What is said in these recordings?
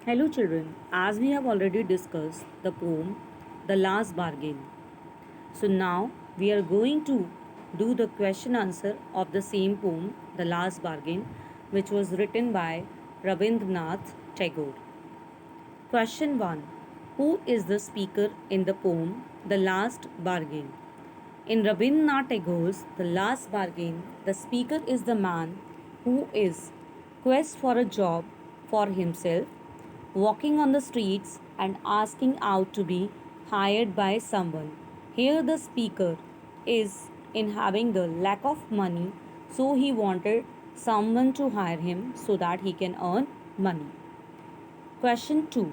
Hello, children. As we have already discussed the poem The Last Bargain. So, now we are going to do the question answer of the same poem, The Last Bargain, which was written by Rabindranath Tagore. Question 1. Who is the speaker in the poem The Last Bargain? In Rabindranath Tagore's The Last Bargain, the speaker is the man who is quest for a job for himself, walking on the streets and asking out to be hired by someone. Here the speaker is in having the lack of money, so he wanted someone to hire him so that he can earn money. Question 2.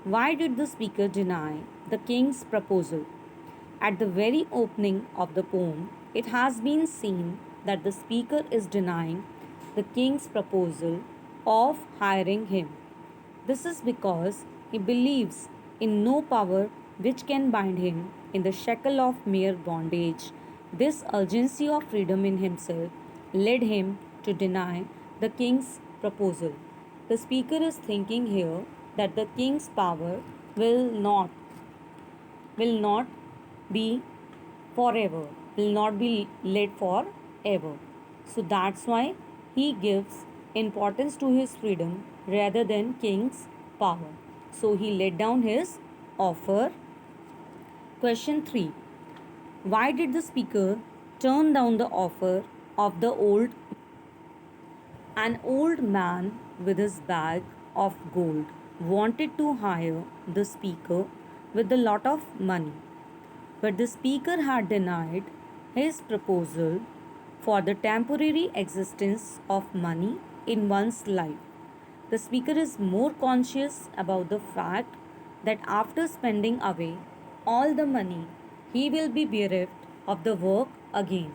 Why did the speaker deny the king's proposal? At the very opening of the poem, it has been seen that the speaker is denying the king's proposal of hiring him. This is because he believes in no power which can bind him in the shackle of mere bondage. This urgency of freedom in himself led him to deny the king's proposal. The speaker is thinking here that the king's power will not will not be forever, will not be led forever. So that's why he gives importance to his freedom rather than king's power. So he let down his offer. Question 3. Why did the speaker turn down the offer of the old an old man with his bag of gold wanted to hire the speaker with a lot of money? But the speaker had denied his proposal for the temporary existence of money in one's life. The speaker is more conscious about the fact that after spending away all the money, he will be bereft of the work again.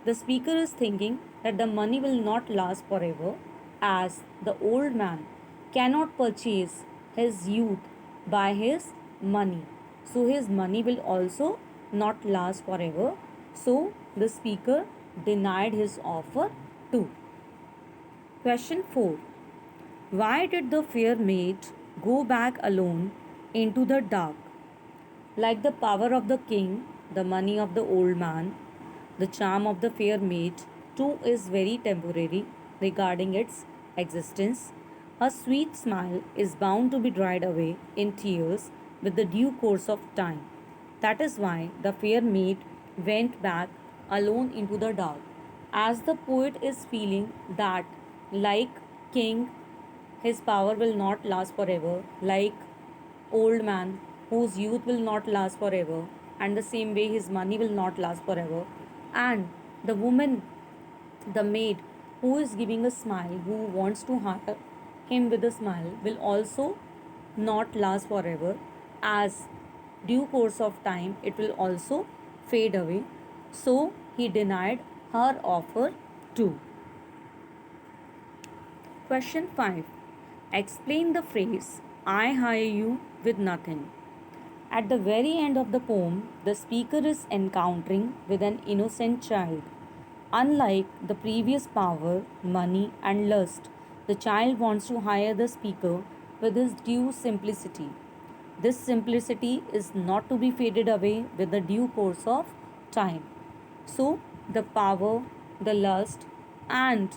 The speaker is thinking that the money will not last forever, as the old man cannot purchase his youth by his money. So his money will also not last forever. So the speaker denied his offer too. Question 4. Why did the fair maid go back alone into the dark? Like the power of the king, the money of the old man, the charm of the fair maid too is very temporary regarding its existence. Her sweet smile is bound to be dried away in tears with the due course of time. That is why the fair maid went back alone into the dark. As the poet is feeling that, like king, his power will not last forever, like old man whose youth will not last forever, and the same way his money will not last forever, and the woman, the maid who is giving a smile, who wants to hire him with a smile, will also not last forever, as due course of time it will also fade away. So he denied her offer too. Question 5. Explain the phrase, I hire you with nothing. At the very end of the poem, the speaker is encountering with an innocent child. Unlike the previous power, money, and lust, the child wants to hire the speaker with his due simplicity. This simplicity is not to be faded away with the due course of time. So, the power, the lust, and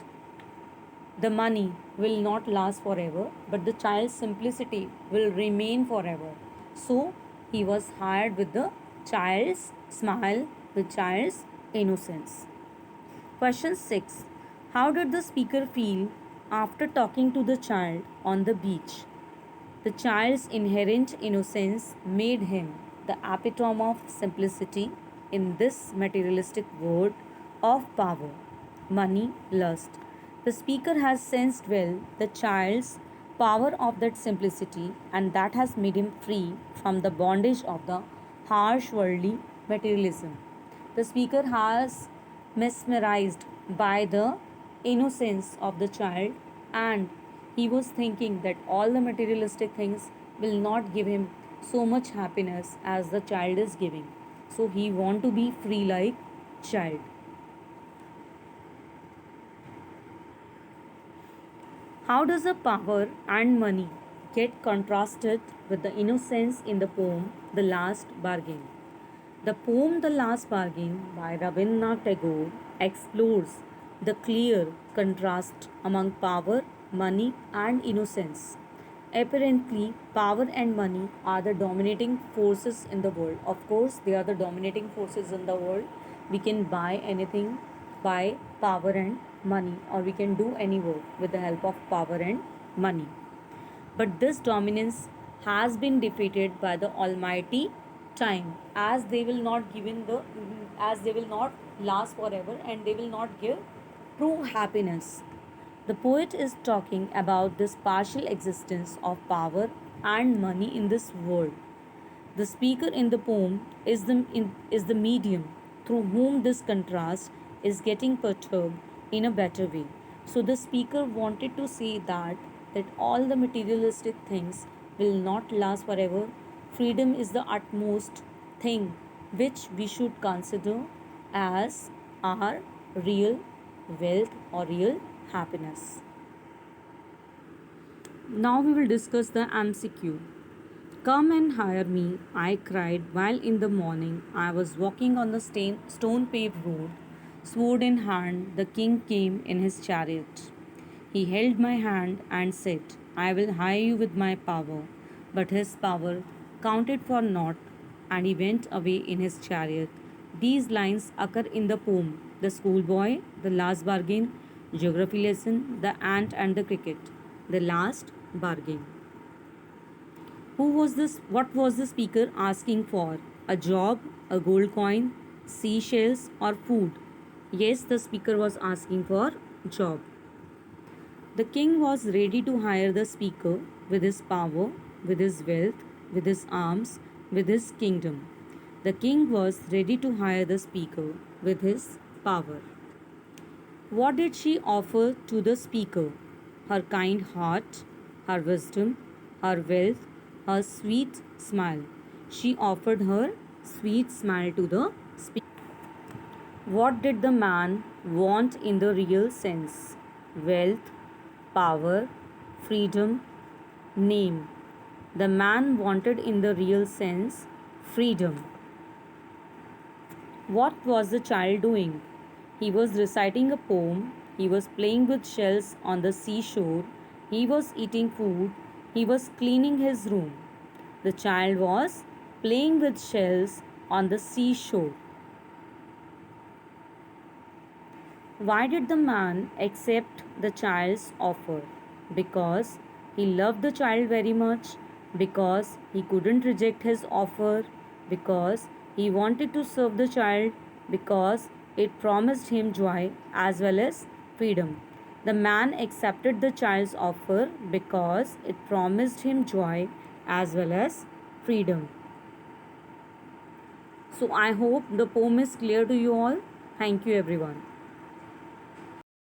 the money will not last forever, but the child's simplicity will remain forever. So he was hired with the child's smile, with child's innocence. Question 6. How did the speaker feel after talking to the child on the beach? The child's inherent innocence made him the epitome of simplicity in this materialistic world of power, money, lust. The speaker has sensed well the child's power of that simplicity, and that has made him free from the bondage of the harsh worldly materialism. The speaker has mesmerized by the innocence of the child, and he was thinking that all the materialistic things will not give him so much happiness as the child is giving. So he want to be free like child. How does the power and money get contrasted with the innocence in the poem The Last Bargain. The poem The Last Bargain by Rabindranath Tagore explores the clear contrast among power, money, and innocence. Apparently, power and money are the dominating forces in the world. Of course, they are the dominating forces in the world. We can buy anything by power and money, or we can do any work with the help of power and money. But this dominance has been defeated by the Almighty time, as they will not given the as they will not last forever, and they will not give true happiness. The poet is talking about this partial existence of power and money in this world. The speaker in the poem is the medium through whom this contrast is getting perturbed in a better way. So the speaker wanted to say that all the materialistic things will not last forever. Freedom is the utmost thing which we should consider as our real wealth or real happiness. Now we will discuss the MCQ. Come and hire me, I cried while in the morning I was walking on the stone paved road. Sword in hand, the king came in his chariot. He held my hand and said, I will hire you with my power. But his power counted for naught, and he went away in his chariot. These lines occur in the poem The Schoolboy, The Last Bargain, Geography Lesson, The Ant and the Cricket, The Last Bargain. What was the speaker asking for? A job, a gold coin, seashells, or food? Yes, the speaker was asking for job. The king was ready to hire the speaker with his power, with his wealth, with his arms, with his kingdom. The king was ready to hire the speaker with his power. What did she offer to the speaker? Her kind heart, her wisdom, her wealth, her sweet smile. She offered her sweet smile to the speaker. What did the man want in the real sense? Wealth, power, freedom, name. The man wanted in the real sense freedom. What was the child doing? He was reciting a poem. He was playing with shells on the seashore. He was eating food. He was cleaning his room. The child was playing with shells on the seashore. Why did the man accept the child's offer? Because he loved the child very much, because he couldn't reject his offer, because he wanted to serve the child, because it promised him joy as well as freedom. The man accepted the child's offer because it promised him joy as well as freedom. So I hope the poem is clear to you all. Thank you everyone.